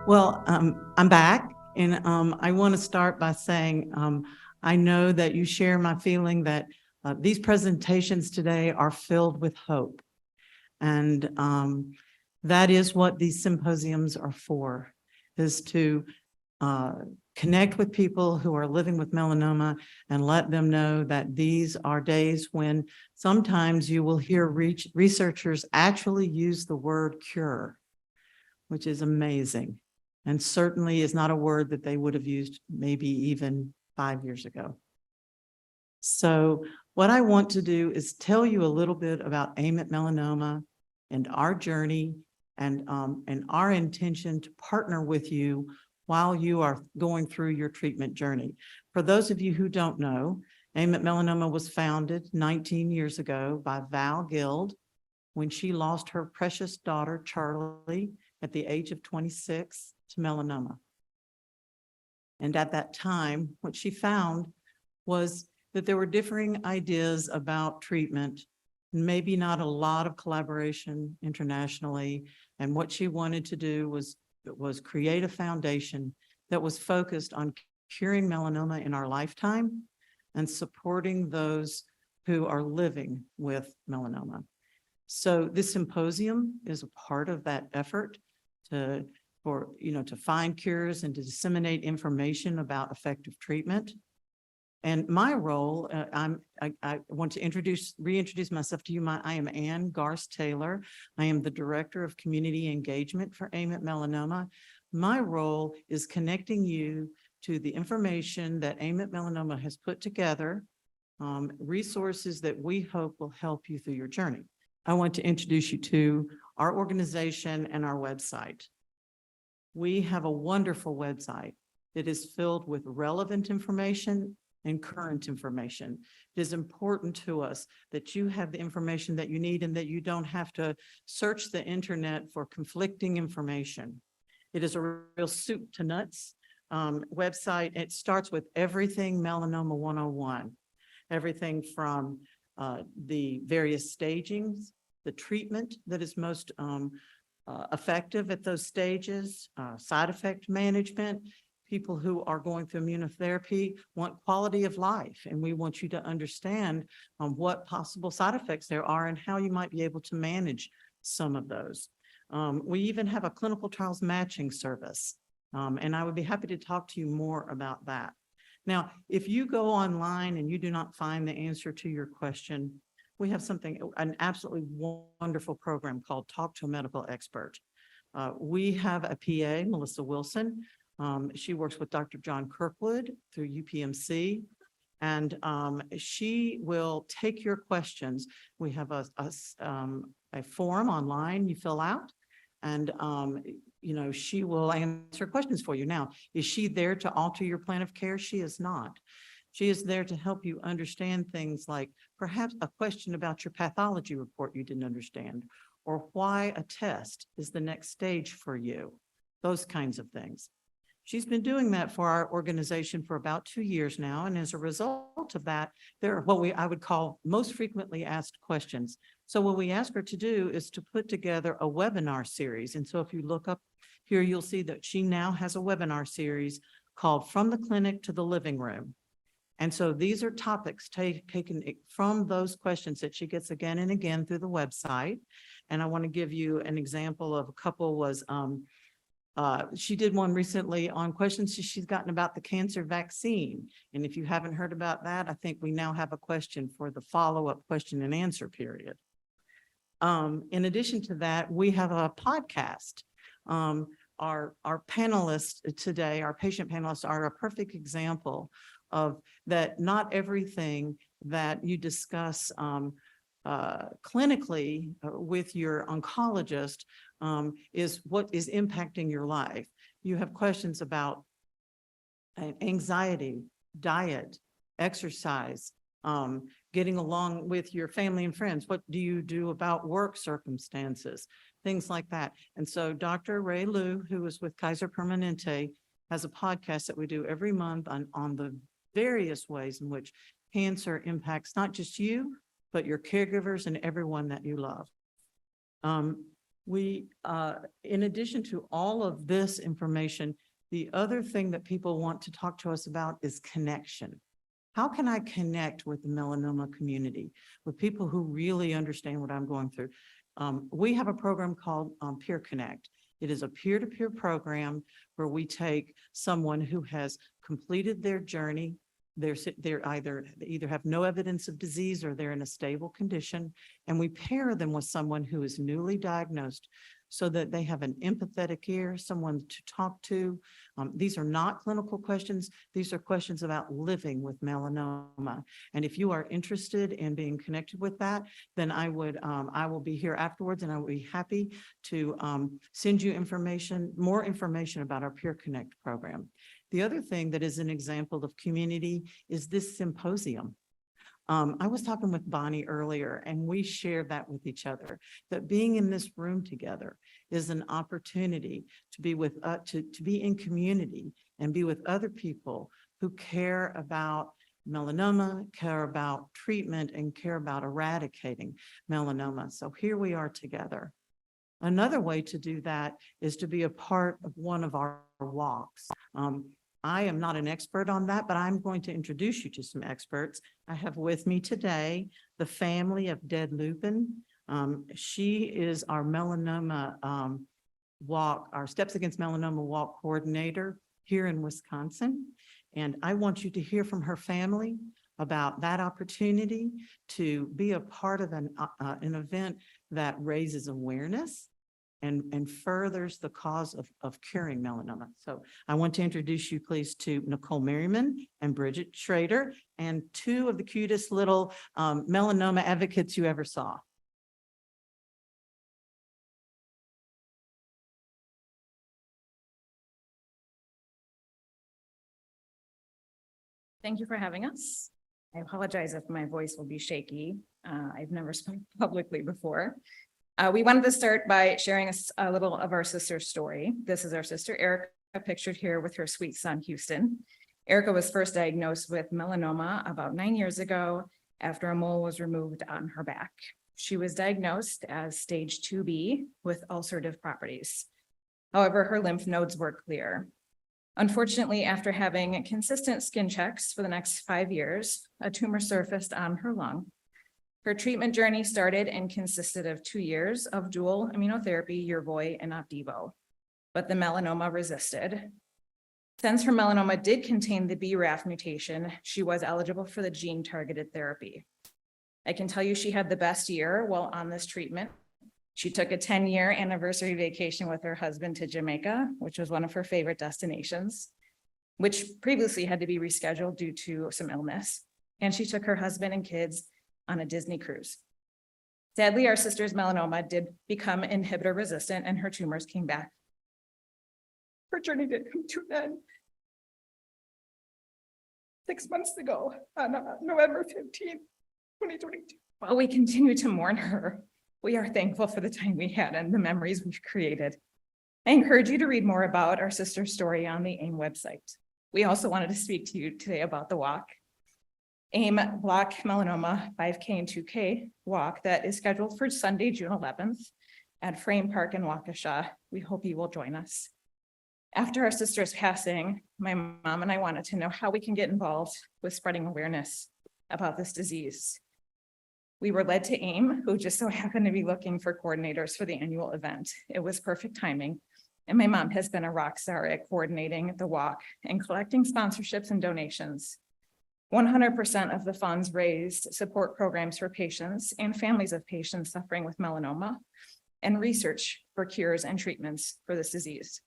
Well, I'm back, and I want to start by saying I know that you share my feeling that these presentations today are filled with hope, and that is what these symposiums are for, is to uh, connect with people who are living with melanoma and let them know that these are days when sometimes you will hear researchers actually use the word cure, which is amazing, and certainly is not a word that they would have used maybe even 5 years ago. So what I want to do is tell you a little bit about AIM at Melanoma and our journey and our intention to partner with you while you are going through your treatment journey. For those of you who don't know, AIM at Melanoma was founded 19 years ago by Val Guild when she lost her precious daughter, Charlie, at the age of 26 to melanoma. And at that time, what she found was that there were differing ideas about treatment, maybe not a lot of collaboration internationally. And what she wanted to do was create a foundation that was focused on curing melanoma in our lifetime and supporting those who are living with melanoma. So this symposium is a part of that effort to find cures and to disseminate information about effective treatment. And my role, I want to reintroduce myself to you. I am Ann Garce-Taylor. I am the Director of Community Engagement for AIM at Melanoma. My role is connecting you to the information that AIM at Melanoma has put together, resources that we hope will help you through your journey. I want to introduce you to our organization and our website. We have a wonderful website that is filled with relevant information and current information. It is important to us that you have the information that you need and that you don't have to search the internet for conflicting information. It is a real soup to nuts website. It starts with everything Melanoma 101, everything from the various stagings, the treatment that is most effective at those stages, side effect management. People who are going through immunotherapy want quality of life, and we want you to understand what possible side effects there are and how you might be able to manage some of those. We even have a clinical trials matching service, and I would be happy to talk to you more about that. Now, if you go online and you do not find the answer to your question, we have an absolutely wonderful program called Talk to a Medical Expert. We have a PA, Melissa Wilson. She works with Dr. John Kirkwood through UPMC, and she will take your questions. We have a form online you fill out, and she will answer questions for you. Now, is she there to alter your plan of care? She is not. She is there to help you understand things like perhaps a question about your pathology report you didn't understand, or why a test is the next stage for you, those kinds of things. She's been doing that for our organization for about 2 years now, and as a result of that, there are what I would call most frequently asked questions. So what we ask her to do is to put together a webinar series. And so if you look up here, you'll see that she now has a webinar series called From the Clinic to the Living Room. And so these are topics taken from those questions that she gets again and again through the website. And I want to give you an example of a couple was, she did one recently on questions she's gotten about the cancer vaccine. And if you haven't heard about that, I think we now have a question for the follow-up question and answer period. In addition to that, we have a podcast. Our panelists today, our patient panelists, are a perfect example of that. Not everything that you discuss clinically with your oncologist is what is impacting your life. You have questions about anxiety, diet, exercise, getting along with your family and friends. What do you do about work circumstances? Things like that. And so Dr. Ray Liu, who is with Kaiser Permanente, has a podcast that we do every month on the various ways in which cancer impacts not just you, but your caregivers and everyone that you love. We, in addition to all of this information, the other thing that people want to talk to us about is connection. How can I connect with the melanoma community, with people who really understand what I'm going through? We have a program called Peer Connect. It is a peer-to-peer program where we take someone who has completed their journey. They either have no evidence of disease or they're in a stable condition, and we pair them with someone who is newly diagnosed so that they have an empathetic ear, someone to talk to. These are not clinical questions. These are questions about living with melanoma. And if you are interested in being connected with that, then I will be here afterwards, and I will be happy to send you more information about our Peer Connect program. The other thing that is an example of community is this symposium. I was talking with Bonnie earlier, and we shared that with each other, that being in this room together is an opportunity to be with, to be in community and be with other people who care about melanoma, care about treatment, and care about eradicating melanoma. So here we are together. Another way to do that is to be a part of one of our walks. I am not an expert on that, but I'm going to introduce you to some experts. I have with me today the family of Dead Lupin. She is our melanoma walk, our Steps Against Melanoma walk coordinator here in Wisconsin. And I want you to hear from her family about that opportunity to be a part of an event that raises awareness and furthers the cause of curing melanoma. So I want to introduce you, please, to Nicole Merriman and Bridget Schrader, and two of the cutest little melanoma advocates you ever saw. Thank you for having us. I apologize if my voice will be shaky. I've never spoken publicly before. We wanted to start by sharing a little of our sister's story. This is our sister Erica, pictured here with her sweet son, Houston. Erica was first diagnosed with melanoma about 9 years ago after a mole was removed on her back. She was diagnosed as stage 2B with ulcerative properties. However, her lymph nodes were clear. Unfortunately, after having consistent skin checks for the next 5 years, a tumor surfaced on her lung. Her treatment journey started and consisted of 2 years of dual immunotherapy, Yervoy and Opdivo, but the melanoma resisted. Since her melanoma did contain the BRAF mutation, she was eligible for the gene-targeted therapy. I can tell you she had the best year while on this treatment. She took a 10-year anniversary vacation with her husband to Jamaica, which was one of her favorite destinations, which previously had to be rescheduled due to some illness. And she took her husband and kids on a Disney cruise. Sadly, our sister's melanoma did become inhibitor resistant and her tumors came back. Her journey did come to an end 6 months ago on November 15th, 2022. While we continue to mourn her, we are thankful for the time we had and the memories we've created. I encourage you to read more about our sister's story on the AIM website. We also wanted to speak to you today about the walk. AIM Block Melanoma 5K and 2K walk that is scheduled for Sunday, June 11th at Frame Park in Waukesha. We hope you will join us. After our sister's passing, my mom and I wanted to know how we can get involved with spreading awareness about this disease. We were led to AIM, who just so happened to be looking for coordinators for the annual event. It was perfect timing. And my mom has been a rock star at coordinating the walk and collecting sponsorships and donations. 100% of the funds raised support programs for patients and families of patients suffering with melanoma and research for cures and treatments for this disease.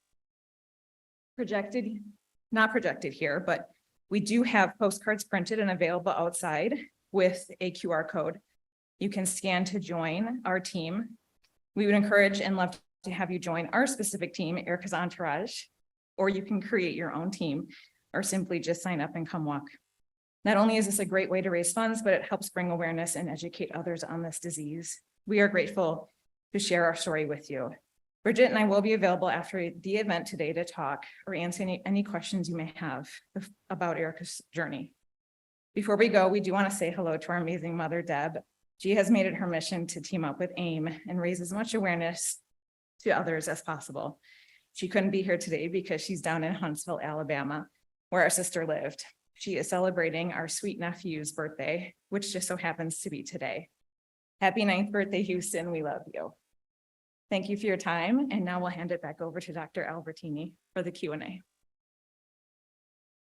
Not projected here, but we do have postcards printed and available outside with a QR code. You can scan to join our team. We would encourage and love to have you join our specific team, Erica's Entourage, or you can create your own team or simply just sign up and come walk. Not only is this a great way to raise funds, but it helps bring awareness and educate others on this disease. We are grateful to share our story with you. Bridget and I will be available after the event today to talk or answer any questions you may have about Erica's journey. Before we go, we do want to say hello to our amazing mother, Deb. She has made it her mission to team up with AIM and raise as much awareness to others as possible. She couldn't be here today because she's down in Huntsville, Alabama, where our sister lived. She is celebrating our sweet nephew's birthday, which just so happens to be today. Happy 9th birthday, Houston. We love you. Thank you for your time. And now we'll hand it back over to Dr. Albertini for the Q&A.